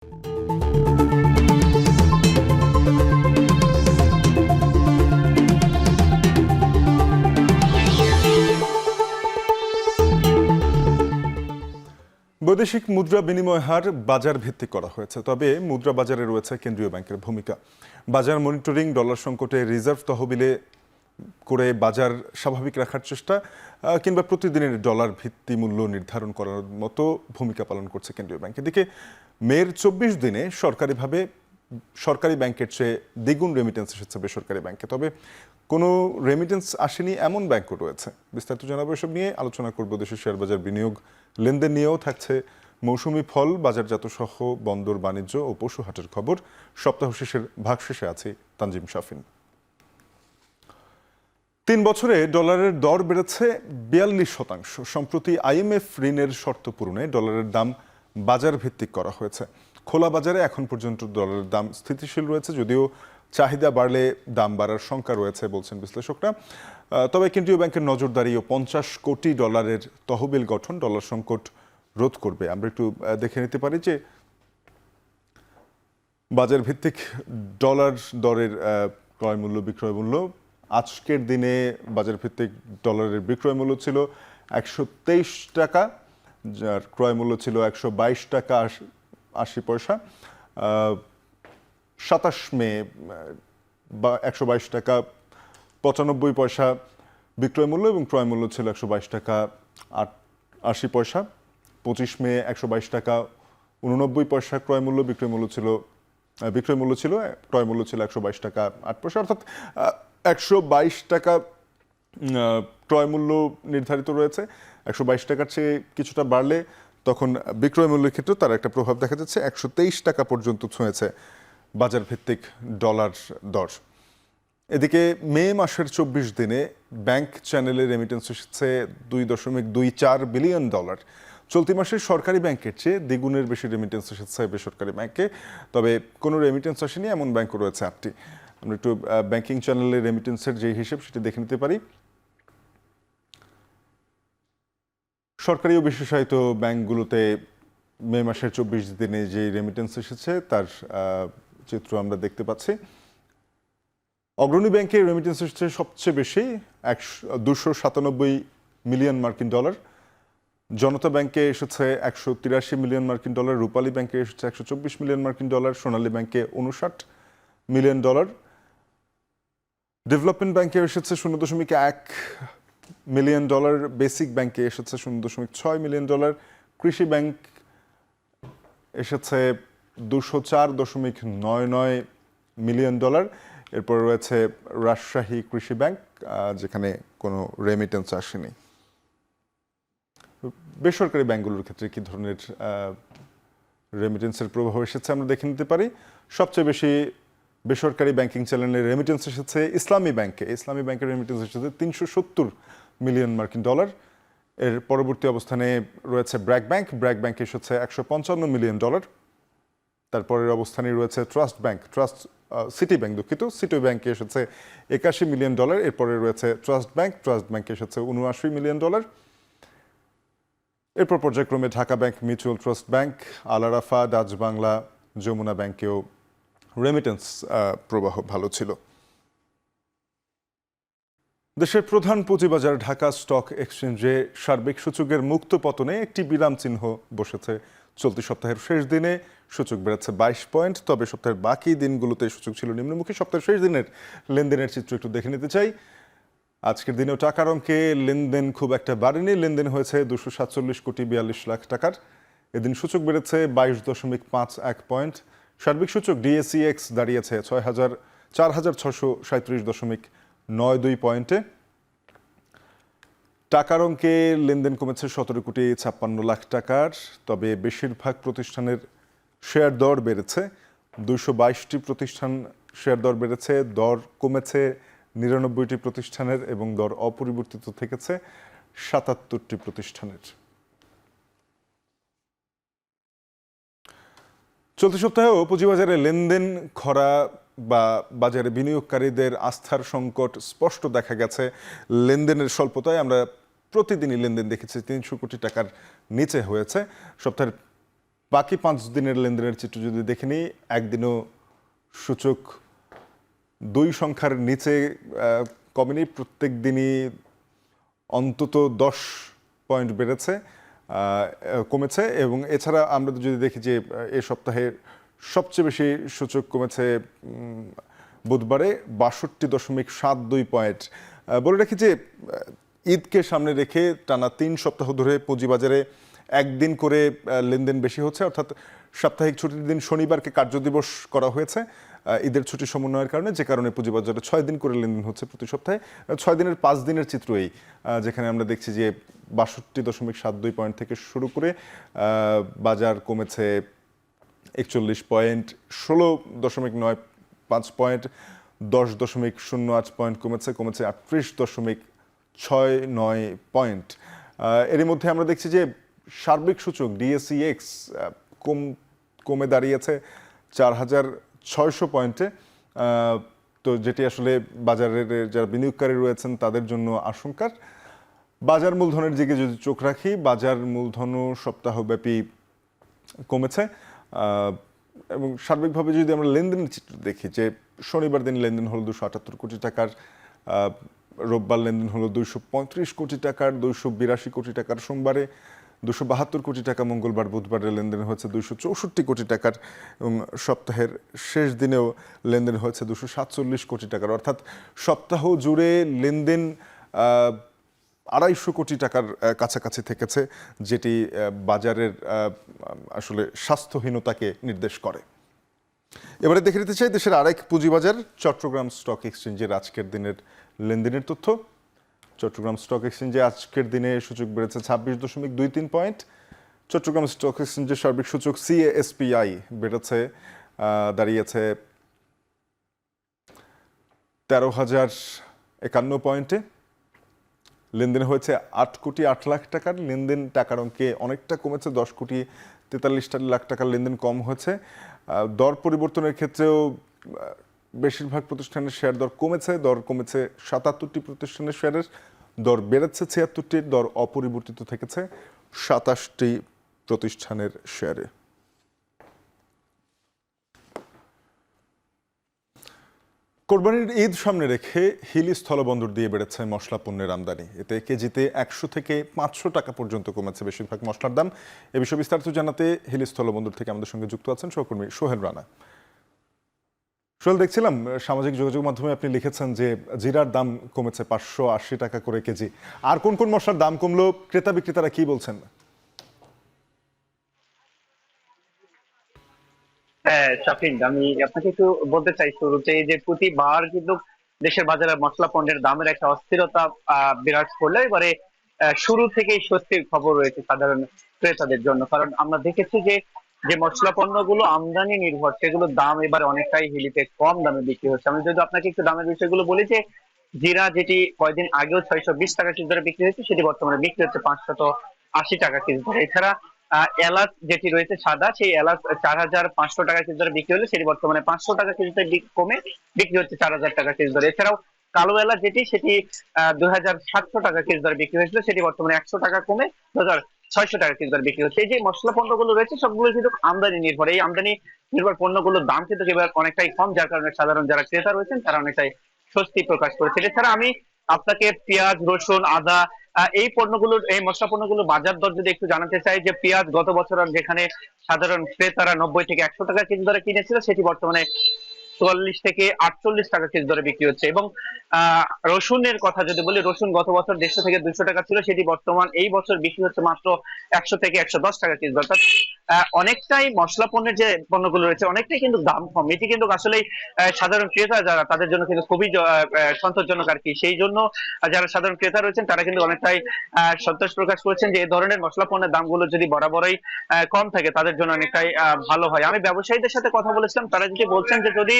বৈদেশিক মুদ্রা বিনিময় হার বাজার ভিত্তিক করা হয়েছে, তবে মুদ্রা বাজারে রয়েছে কেন্দ্রীয় ব্যাংকের ভূমিকা। বাজার মনিটরিং, ডলার সংকটে রিজার্ভ তহবিলে করে বাজার স্বাভাবিক রাখার চেষ্টা কিংবা প্রতিদিনের ডলার ভিত্তি মূল্য নির্ধারণ করার মতো ভূমিকা পালন করছে কেন্দ্রীয় ব্যাংক। এদিকে মের 24 দিনে সরকারি ব্যাংকের চেয়ে দ্বিগুণ রেমিটেন্স এসেছে বেসরকারি ব্যাংকে, তবে কোনো রেমিটেন্স আসেনি এমন ব্যাংকও রয়েছে। বিস্তারিত জানাবো এসব নিয়ে, আলোচনা করব দেশের শেয়ার বাজার বিনিয়োগ লেনদেন নিয়েও থাকছে মৌসুমি ফল, বাজারজাত সহ বন্দর বাণিজ্য ও পশু হাটের খবর। সপ্তাহ শেষের ভাগশেষে আছে তানজিম শাফিন। 3 বছরে ডলারের দর বেড়েছে 42%। সম্প্রতি IMF ঋণের শর্ত পূরণে ডলারের দাম বাজার ভিত্তিক করা হয়েছে। খোলা বাজারে এখন পর্যন্ত ডলারের দাম স্থিতিশীল রয়েছে, যদিও চাহিদা বাড়লে দাম বাড়ার শঙ্কা রয়েছে বলছেন বিশ্লেষকরা। তবে কেন্দ্রীয় ব্যাংকের নজরদারি ও 50 কোটি ডলারের তহবিল গঠন ডলার সংকট রোধ করবে। আমরা একটু দেখে নিতে পারি যে বাজার ভিত্তিক ডলার দরের ক্রয় মূল্য বিক্রয় মূল্য। আজকের দিনে বাজার ভিত্তিক ডলারের বিক্রয় মূল্য ছিল 123 টাকা, যার ক্রয় মূল্য ছিল 122 টাকা 80 পয়সা। 27 মে 122 টাকা 95 পয়সা বিক্রয় মূল্য এবং ক্রয় মূল্য ছিল 122 টাকা 80 পয়সা। 25 মে 122 টাকা 89 পয়সা ক্রয় মূল্য, বিক্রয় মূল্য ছিল ক্রয় মূল্য ছিল 122 টাকা 8 পয়সা, অর্থাৎ 122 টাকা ক্রয় মূল্য নির্ধারিত রয়েছে। 122 টাকার চেয়ে কিছুটা বাড়লে তখন বিক্রয় মূল্যের ক্ষেত্রে তার একটা প্রভাব দেখা যাচ্ছে। 123 টাকা পর্যন্ত ছুঁয়েছে বাজার ভিত্তিক ডলার দর। এদিকে মে মাসের 24 দিনে ব্যাংক চ্যানেলে রেমিটেন্স এসেছে $2.24 বিলিয়ন। চলতি মাসে সরকারি ব্যাংকের চেয়ে দ্বিগুণের বেশি রেমিটেন্স এসেছে বেসরকারি ব্যাংকে, তবে কোনো রেমিটেন্স আসেনি এমন ব্যাংকও রয়েছে 8টি। আমরা একটু ব্যাংকিং চ্যানেলে রেমিটেন্সের যে হিসেব সেটি দেখে নিতে পারি। সরকারি ও বিশেষায়িত ব্যাংকগুলোতে মে মাসের 24 দিনে যে রেমিটেন্স এসেছে তার চিত্র আমরা দেখতে পাচ্ছি। অগ্রণী ব্যাংকে রেমিটেন্স এসেছে সবচেয়ে বেশি $297 মিলিয়ন। জনতা ব্যাংকে এসেছে $183 মিলিয়ন। রূপালী ব্যাংকে এসেছে $124 মিলিয়ন। সোনালী ব্যাংকে $59 মিলিয়ন। ডেভেলপমেন্ট ব্যাংকে এসেছে $0.1 মিলিয়ন। বেসিক ব্যাংকে এসেছে $0.6 মিলিয়ন। কৃষি ব্যাংক এসেছে $204.99 মিলিয়ন। এরপর রয়েছে রাজশাহী কৃষি ব্যাংক, যেখানে কোনো রেমিটেন্স আসেনি। বেসরকারি ব্যাংকগুলোর ক্ষেত্রে কি ধরনের রেমিটেন্সের প্রভাব এসেছে আমরা দেখে নিতে পারি। সবচেয়ে বেশি বেসরকারি ব্যাংকিং চ্যানেলে রেমিটেন্স এসেছে ইসলামী ব্যাংকে। ইসলামী ব্যাংকের রেমিটেন্স এসেছে $370 মিলিয়ন। এর পরবর্তী অবস্থানে রয়েছে ব্র্যাক ব্যাংকে এসেছে $155 মিলিয়ন। তারপরের অবস্থানে রয়েছে সিটি ব্যাংকে এসেছে $81 মিলিয়ন। এরপরে রয়েছে ট্রাস্ট ব্যাংকে এসেছে $79 মিলিয়ন। এরপর পর্যায়ক্রমে Dhaka bank, mutual trust bank, Al Arafah, Dutch Bangla, Jamuna ব্যাংকেও রেমিটেন্স প্রবাহ ভালো ছিল। দেশের প্রধান পুঁজিবাজার ঢাকা স্টক এক্সচেঞ্জে সার্বিক সূচকের মুক্ত পতনে একটি বিরাম চিহ্ন বসেছে। চলতি সপ্তাহের শেষ দিনে সূচক বেড়েছে 22 পয়েন্ট, তবে সপ্তাহের বাকি দিনগুলোতে সূচক ছিল নিম্নমুখী। সপ্তাহের শেষ দিনের লেনদেনের চিত্র একটু দেখে নিতে চাই। আজকের দিনেও টাকার অঙ্কে লেনদেন খুব একটা বাড়েনি। লেনদেন হয়েছে 247.42 লাখ টাকার। এদিন সূচক বেড়েছে 22.51 পয়েন্ট। সার্বিক সূচক DACX দাঁড়িয়েছে 4,637.92 পয়েন্টে। টাকার অঙ্কে লেনদেন কমেছে 17.56 লাখ টাকার, তবে বেশিরভাগ প্রতিষ্ঠানের শেয়ার দর বেড়েছে। 222টি প্রতিষ্ঠান শেয়ার দর বেড়েছে, দর কমেছে 99টি প্রতিষ্ঠানের এবং দর অপরিবর্তিত থেকেছে 77টি প্রতিষ্ঠানের। চলতি সপ্তাহেও পুঁজিবাজারে লেনদেন খরা বা বাজারে বিনিয়োগকারীদের আস্থার সংকট স্পষ্ট দেখা গেছে। লেনদেনের স্বল্পতায় আমরা প্রতিদিনই লেনদেন দেখেছি 300 কোটি টাকার নিচে হয়েছে। সপ্তাহের বাকি 5 দিনের লেনদেনের চিত্র যদি দেখে নিই, একদিনও সূচক 2 সংখ্যার নিচে কমেনি, প্রত্যেক দিনই অন্তত 10 পয়েন্ট কমেছে। এবং এছাড়া আমরা যদি দেখি যে এ সপ্তাহে সবচেয়ে বেশি সূচক কমেছে বুধবারে 62.72 পয়েন্ট। বলে রাখি যে ঈদকে সামনে রেখে টানা 3 সপ্তাহ ধরে পুঁজিবাজারে একদিন করে লেনদেন বেশি হচ্ছে, অর্থাৎ সাপ্তাহিক ছুটির দিন শনিবারকে কার্যদিবস করা হয়েছে ঈদের ছুটি সমন্বয়ের কারণে, যে কারণে পুঁজিবাজারে 6 দিন করে লেনদেন হচ্ছে প্রতি সপ্তাহে। 6 দিনের 5 দিনের চিত্র এই, যেখানে আমরা দেখছি যে 62.72 পয়েন্ট থেকে শুরু করে বাজার কমেছে 41 পয়েন্ট, 16.95 পয়েন্ট, 10.08 পয়েন্ট কমেছে 38.69 পয়েন্ট। এর মধ্যে আমরা দেখছি যে সার্বিক সূচক ডিএসইএক্স কমে দাঁড়িয়েছে 4,600 পয়েন্টে। তো যেটি আসলে বাজারের যারা বিনিয়োগকারী রয়েছেন তাদের জন্য আশঙ্কার। বাজার মূলধনের দিকে যদি চোখ রাখি, বাজার মূলধনও সপ্তাহব্যাপী কমেছে। এবং সার্বিকভাবে যদি আমরা লেনদেনের চিত্র দেখি, যে শনিবার দিন লেনদেন হলো 278 কোটি টাকার, রোববার লেনদেন হলো 235 কোটি টাকার, 282 কোটি টাকার সোমবারে, 272 কোটি টাকা মঙ্গলবার, বুধবারের লেনদেন হয়েছে 264 কোটি টাকার, এবং সপ্তাহের শেষ দিনেও লেনদেন হয়েছে 247 কোটি টাকার। অর্থাৎ সপ্তাহ জুড়ে লেনদেন 250 কোটি টাকার কাছাকাছি থেকেছে, যেটি বাজারের আসলে স্বাস্থ্যহীনতাকে নির্দেশ করে। এবারে দেখে নিতে চাই দেশের আরেক পুঁজিবাজার চট্টগ্রাম স্টক এক্সচেঞ্জের আজকের দিনের লেনদেনের তথ্য। চট্টগ্রাম স্টক এক্সচেঞ্জে আজকের দিনে সূচক বেড়েছে 26.23 পয়েন্ট। চট্টগ্রাম স্টক এক্সচেঞ্জের সার্বিক সূচক সিএএসপিআই বেড়েছে, দাঁড়িয়েছে 13,051 পয়েন্টে। লেনদেন হয়েছে 8 কোটি 8 লাখ টাকার লেনদেন, টাকার অঙ্কে অনেকটা কমেছে, 10 কোটি 43 লাখ টাকার লেনদেন কম হয়েছে। দর পরিবর্তনের ক্ষেত্রেও বেশিরভাগ প্রতিষ্ঠানের শেয়ার দর কমেছে, 77টি প্রতিষ্ঠানের শেয়ারের, দর বেড়েছে 76টির, দর অপরিবর্তিত থেকেছে 27টি প্রতিষ্ঠানের শেয়ারে। কোরবানির ঈদ সামনে রেখে হিলি স্থলবন্দর দিয়ে বেড়েছে মশলা পণ্যের আমদানি। এতে কেজিতে 100 থেকে 500 টাকা পর্যন্ত কমেছে বেশিরভাগ মশলার দাম। এ বিষয়ে বিস্তারিত জানাতে হিলি স্থলবন্দর থেকে আমাদের সঙ্গে যুক্ত আছেন সহকর্মী সোহেল রানা। সোহেল, দেখছিলাম সামাজিক যোগাযোগ মাধ্যমে আপনি লিখেছেন যে জিরার দাম কমেছে 580 টাকা করে কেজি। আর কোন কোন মশলার দাম কমলো, ক্রেতা বিক্রেতারা কি বলছেন? হ্যাঁ শাফিন, আমি আপনাকে একটু বলতে চাই শুরুতে যে প্রতিবার কিন্তু দেশের বাজারে মশলা পণ্যের দামের একটা অস্থিরতা বিরাজ করলে এবারে শুরু থেকেই স্বস্তির খবর রয়েছে সাধারণ ক্রেতাদের জন্য। কারণ আমরা দেখেছি যে যে মশলা পণ্যগুলো আমদানি নির্ভর সেগুলোর দাম এবার অনেকটাই হিলিতে কম দামে বিক্রি হচ্ছে। আমি যদি আপনাকে একটু দামের বিষয়গুলো বলি, যে জিরা যেটি কয়েকদিন আগেও 620 টাকা কেজি দরে বিক্রি হয়েছে সেটি বর্তমানে বিক্রি হচ্ছে 580 টাকা কেজি দরে। এছাড়া এলাচ যেটি রয়েছে সাদা, সেই এলাচ 4,500 টাকা কেজি দরে বিক্রি হলে সেটি বর্তমানে 500 টাকা কেজিতে কমে বিক্রি হচ্ছে 4,000 টাকা কেজি দরে। এছাড়াও কালো এলাচ যেটি, সেটি 2,700 টাকা কেজি দরে বিক্রি হয়েছিল, সেটি বর্তমানে 100 টাকা কমে 2,600 টাকা কেজি দরে বিক্রি হচ্ছে। এই যে মশলা পণ্যগুলো রয়েছে সবগুলো কিন্তু আমদানি নির্ভর। এই আমদানি নির্ভর পণ্যগুলোর দাম কিন্তু এবার অনেকটাই কম, যার কারণে সাধারণ যারা ক্রেতা রয়েছেন তারা অনেকটাই স্বস্তি প্রকাশ করেছে। এছাড়া আমি আপনাকে পেঁয়াজ, রসুন, আদা এই পণ্যগুলোর, এই মশলা পণ্যগুলোর বাজার দর যদি একটু জানাতে চাই, যে পেঁয়াজ গত বছর যেখানে সাধারণ ক্রেতারা 90 থেকে 100 টাকা কেজি দরে কিনেছিল, সেটি বর্তমানে 44 থেকে 48 টাকা কেজি দরে বিক্রি হচ্ছে। এবং রসুনের কথা যদি বলি, রসুন গত বছর 150 থেকে 200 টাকা ছিল, সেটি বর্তমান এই বছর বিক্রি হচ্ছে মাত্র 100 থেকে 110 টাকা কেজি দর। অর্থাৎ অনেকটাই মশলা পণ্যের যে পণ্যগুলো রয়েছে অনেকটাই কিন্তু দাম কম। এটি কিন্তু আসলে সাধারণ ক্রেতা যারা তাদের জন্য কিন্তু খুবই সন্তোষজনক আর কি। সেই জন্য যারা সাধারণ ক্রেতা রয়েছেন তারা কিন্তু অনেকটাই সন্তোষ প্রকাশ করেছেন যে এই ধরনের মশলা পণ্যের দামগুলো যদি বরাবরই কম থাকে তাদের জন্য অনেকটাই ভালো হয়। আমি ব্যবসায়ীদের সাথে কথা বলেছিলাম, তারা যদি বলছেন যে যদি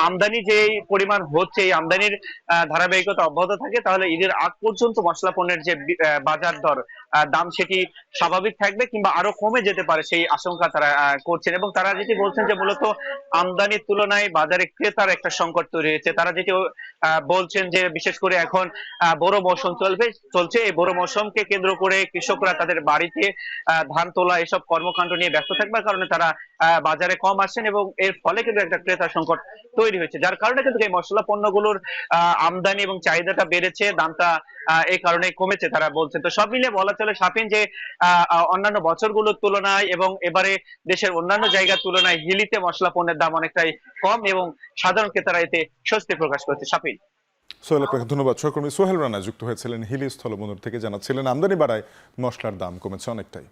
আমদানি যে পরিমাণ হচ্ছে, এই আমদানির ধারাবাহিকতা অব্যাহত থাকে, তাহলে ঈদের আগ পর্যন্ত মশলা পণ্যের যে বাজার দর দাম সেটি স্বাভাবিক থাকবে কিংবা আরো কমে যেতে পারে সেই আশঙ্কা তারা করছেন। এবং তারা যেটি বলছেন যে মূলত আমদানির তুলনায় বাজারে ক্রেতার একটা সংকট তৈরি হয়েছে। তারা যেটি বলছেন যে বিশেষ করে এখন বোরো মৌসুম চলছে, এই বোরো মৌসুমকে কেন্দ্র করে কৃষকরা তাদের বাড়িতে ধান তোলা এসব কর্মকাণ্ড নিয়ে ব্যস্ত থাকবার কারণে তারা বাজারে কম আসছেন, এবং এর ফলে কিন্তু একটা ক্রেতা সংকট তৈরি হয়েছে, যার কারণে কিন্তু এই মশলা পণ্যগুলোর আমদানি এবং চাহিদাটা বেড়েছে, দামটা এই কারণে কমেছে তারা বলছেন। তো সব মিলিয়ে বলা চলে শাফিন যে অন্যান্য বছরগুলোর তুলনায় এবং এবারে দেশের অন্যান্য জায়গার তুলনায় হিলিতে মশলা পণ্যের দাম অনেকটাই কম, এবং সাধারণ ক্রেতারা এতে স্বস্তি প্রকাশ করছে। শাফিন। সোহেল, আপনাকে ধন্যবাদ। সহকর্মী সোহেল রানা যুক্ত হয়েছিলেন হিলি স্থলবন্দর থেকে, জানাচ্ছিলেন আমদানি বাড়ায় মশলার দাম কমেছে অনেকটাই।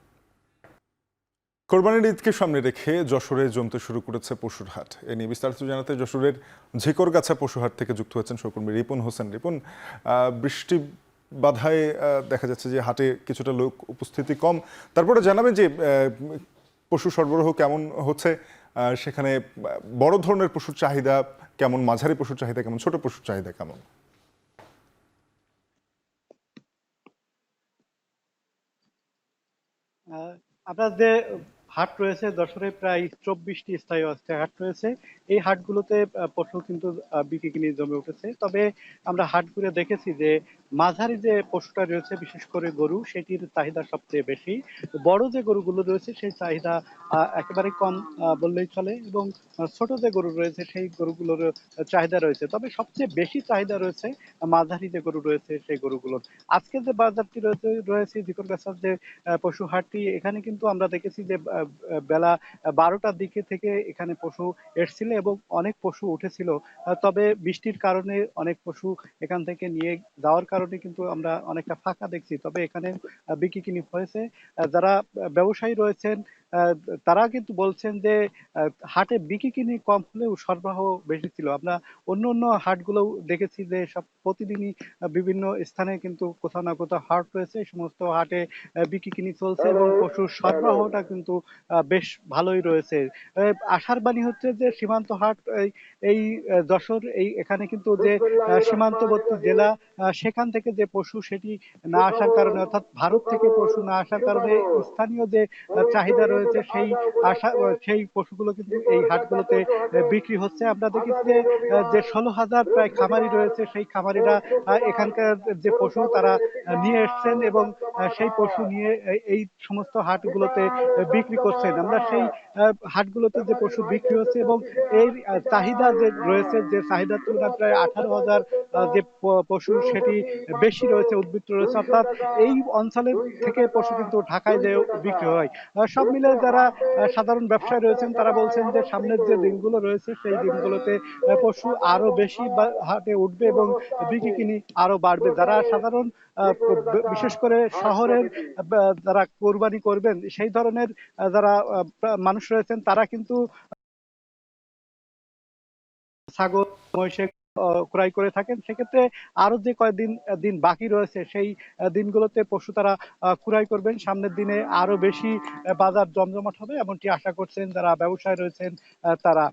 কোরবানির ঈদকে সামনে রেখে যশোরে জমতে শুরু করেছে পশুর হাট। এ নিয়ে বিস্তারিত জানাতে যশোরের ঝিকরগাছা পশুহাট থেকে যুক্ত হয়েছেন সহকর্মী রিপন হোসেন। রিপন, বৃষ্টি বাধায় দেখা যাচ্ছে যে হাটে কিছুটা লোক উপস্থিতি কম, তারপরে জানাবেন যে পশু সরবরাহ কেমন হচ্ছে, সেখানে বড় ধরনের পশুর চাহিদা কেমন, মাঝারি পশুর চাহিদা কেমন, ছোট পশুর চাহিদা কেমন? আপনার যে হাট রয়েছে যশোরে প্রায় 24টি স্থায়ী অস্থায়ী হাট রয়েছে। এই হাটগুলোতে পশু কিন্তু বিক্রি কিনে জমে উঠেছে। তবে আমরা হাট ঘুরে দেখেছি যে মাঝারি যে পশুটা রয়েছে বিশেষ করে গরু, সেটির চাহিদা সবচেয়ে বেশি। বড় যে গরুগুলো রয়েছে সেই চাহিদা একেবারে কম বললেই চলে, এবং ছোট যে গরু রয়েছে সেই গরুগুলোর চাহিদা রয়েছে। তবে সবচেয়ে বেশি চাহিদা রয়েছে মাঝারি যে গরু রয়েছে সেই গরুগুলোর। আজকে যে বাজারটি রয়েছে ঝিকরগাছার যে পশু হাটটি, এখানে কিন্তু আমরা দেখেছি যে বেলা 12টার দিকে থেকে এখানে পশু এসেছিল এবং অনেক পশু উঠেছিল। তবে বৃষ্টির কারণে অনেক পশু এখান থেকে নিয়ে যাওয়ার কারণে কিন্তু আমরা অনেকটা ফাঁকা দেখছি। তবে এখানে বিক্রি কিনি হয়েছে। যারা ব্যবসায়ী রয়েছেন তারা কিন্তু বলছেন যে হাটে বিক্রি কিনি কম হলেও সরবরাহ বেশি ছিল। আমরা অন্য অন্য হাটগুলোও দেখেছি যে সব প্রতিদিনই বিভিন্ন স্থানে কিন্তু কোথাও না কোথাও হাট রয়েছে, এই সমস্ত হাটে বিক্রি কিনি চলছে এবং পশুর সরবরাহটা কিন্তু বেশ ভালোই রয়েছে। আশার বাণী হচ্ছে যে সীমান্ত হাট এই যশোর এখানে কিন্তু যে সীমান্তবর্তী জেলা, সেখান থেকে যে পশু সেটি না আসার কারণে, অর্থাৎ ভারত থেকে পশু না আসার কারণে স্থানীয় যে চাহিদা রয়েছে সেই পশুগুলো কিন্তু এই হাটগুলোতে বিক্রি হচ্ছে। আমরা দেখেছি যে 16,000 প্রায় খামারি রয়েছে, সেই খামারিরা এখানকার যে পশু তারা নিয়ে এসছেন এবং সেই পশু নিয়ে এই সমস্ত হাটগুলোতে বিক্রি করছেন। আমরা সেই হাটগুলোতে যে পশু বিক্রি হচ্ছে এবং এই চাহিদা যে রয়েছে, যে চাহিদার তুলনায় প্রায় 18,000 যে পশু সেটি বেশি রয়েছে, উদ্বৃত্ত রয়েছে, অর্থাৎ এই অঞ্চলের থেকে পশু কিন্তু ঢাকায় যে বিক্রি হয়। সব মিলে যারা সাধারণ ব্যবসায়ী রয়েছেন তারা বলছেন যে সামনের যে দিনগুলো রয়েছে সেই দিনগুলোতে পশু আরো বেশি হাটে উঠবে এবং বিক্রি কিনি আরো বাড়বে। যারা সাধারণ বিশেষ করে শহরের যারা কোরবানি করবেন সেই ধরনের যারা মানুষ রয়েছেন তারা কিন্তু ছাগল মহিষে ক্রয় করে থাকেন। সেক্ষেত্রে আরো যে কয়েকদিন দিন বাকি রয়েছে সেই দিনগুলোতে পশু তারা ক্রয় করবেন। সামনের দিনে আরো বেশি বাজার জমজমাট হবে এমনটি আশা করছেন যারা ব্যবসায়ী রয়েছেন তারা।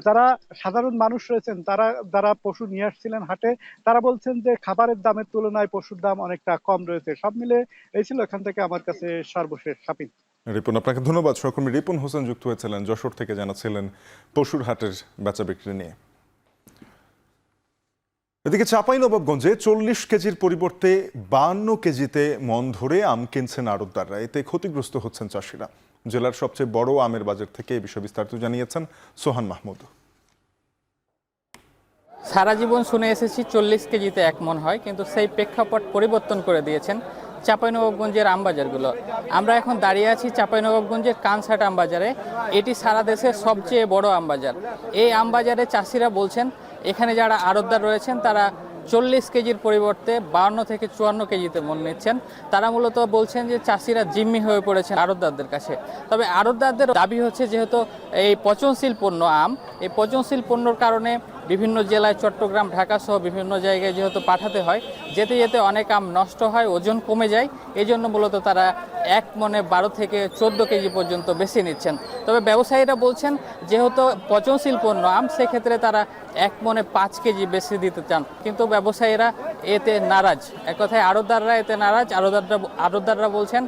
যারা সাধারণ মানুষ রয়েছেন তারা যারা পশু নিয়ে আসছিলেন হাটে, তারা বলছেন যে খাবারের দামের তুলনায় পশুর দাম অনেকটা কম রয়েছে। সব মিলে এই ছিল এখান থেকে আমার কাছে সর্বশেষ। শাপিন। রিপন, আপনাকে ধন্যবাদ। সহকর্মী রিপন হোসেন যুক্ত হয়েছিলেন যশোর থেকে, জানাচ্ছিলেন পশুর হাটের বেচা বিক্রি নিয়ে। এদিকে চাঁপাইনবাবগঞ্জে 40 কেজির পরিবর্তে 52 কেজিতে মন ধরে আম কিনছেন আড়তদাররা। এতে ক্ষতিগ্রস্ত হচ্ছেন চাষিরা। জেলার সবচেয়ে বড় আমের বাজার থেকে এই বিষয়ে বিস্তারিত জানিয়েছেন সোহান মাহমুদ। সারা জীবন শুনে এসেছি 40 কেজিতে 1 মন হয়, কিন্তু সেই প্রেক্ষাপট পরিবর্তন করে দিয়েছেন চাঁপাইনবাবগঞ্জের আমবাজারগুলো। আমরা এখন দাঁড়িয়ে আছি চাঁপাইনবাবগঞ্জের কানসাট আমবাজারে। এটি সারা দেশের সবচেয়ে বড় আমবাজার। এই আমবাজারে চাষিরা বলছেন এখানে যারা আড়তদার রয়েছেন তারা 40 কেজির পরিবর্তে 52 থেকে 54 কেজিতে মন নিচ্ছেন। তারা মূলত বলছেন যে চাষিরা জিম্মি হয়ে পড়েছেন আড়তদারদের কাছে। তবে আড়তদারদের দাবি হচ্ছে যেহেতু এই পচনশীল পণ্য আম, এই পচনশীল পণ্যর কারণে বিভিন্ন জেলায় চট্টগ্রাম ঢাকা সহ বিভিন্ন জায়গায় যেহেতু পাঠাতে হয়, যেতে যেতে অনেক আম নষ্ট হয়, ওজন কমে যায়। এই জন্য মূলত তারা 1 মনে 12 থেকে 14 কেজি পর্যন্ত বেশি নিচ্ছেন। তবে ব্যবসায়ীরা বলছেন যেহেতু পচনশীল পণ্য আম, সেক্ষেত্রে তারা 1 মনে 5 কেজি বেশি দিতে চান, কিন্তু ব্যবসায়ীরা এতে নারাজ। এক কথায় আড়তদাররা এতে নারাজ। আড়তদাররা বলছেন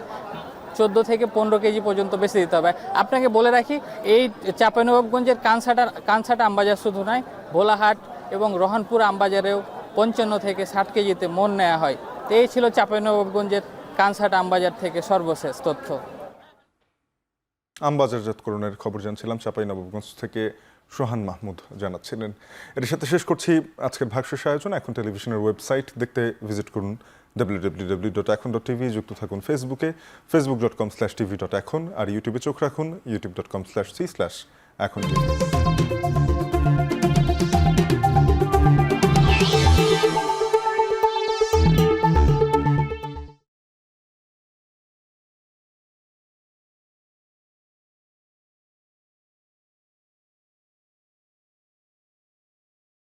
14 থেকে 15 কেজি পর্যন্ত বেশি দিতে হবে। আপনাকে বলে রাখি, এই চাঁপাইনবাবগঞ্জের কানসাটা আমবাজার শুধু নয়, ভোলাহাট এবং রহনপুর আমবাজারেও 55 থেকে 60 কেজিতে মন নেওয়া হয়। তো এই ছিল চাঁপাইনবাবগঞ্জের কানসাটা আমবাজার থেকে সর্বশেষ তথ্য। আম বাজারজাতকরণের খবর জানছিলাম চাঁপাইনবাবগঞ্জ থেকে সোহান মাহমুদ জানাচ্ছিলেন। এর সাথে শেষ করছি আজকের ভাগশেষ আয়োজন। এখন টেলিভিশনের ওয়েবসাইট দেখতে ভিজিট করুন www.ekhon.tv। যুক্ত থাকুন ফেসবুকে facebook.com/tv.ekhon, আর ইউটিউবে চোখ রাখুন youtube.com/c/ekhon TV।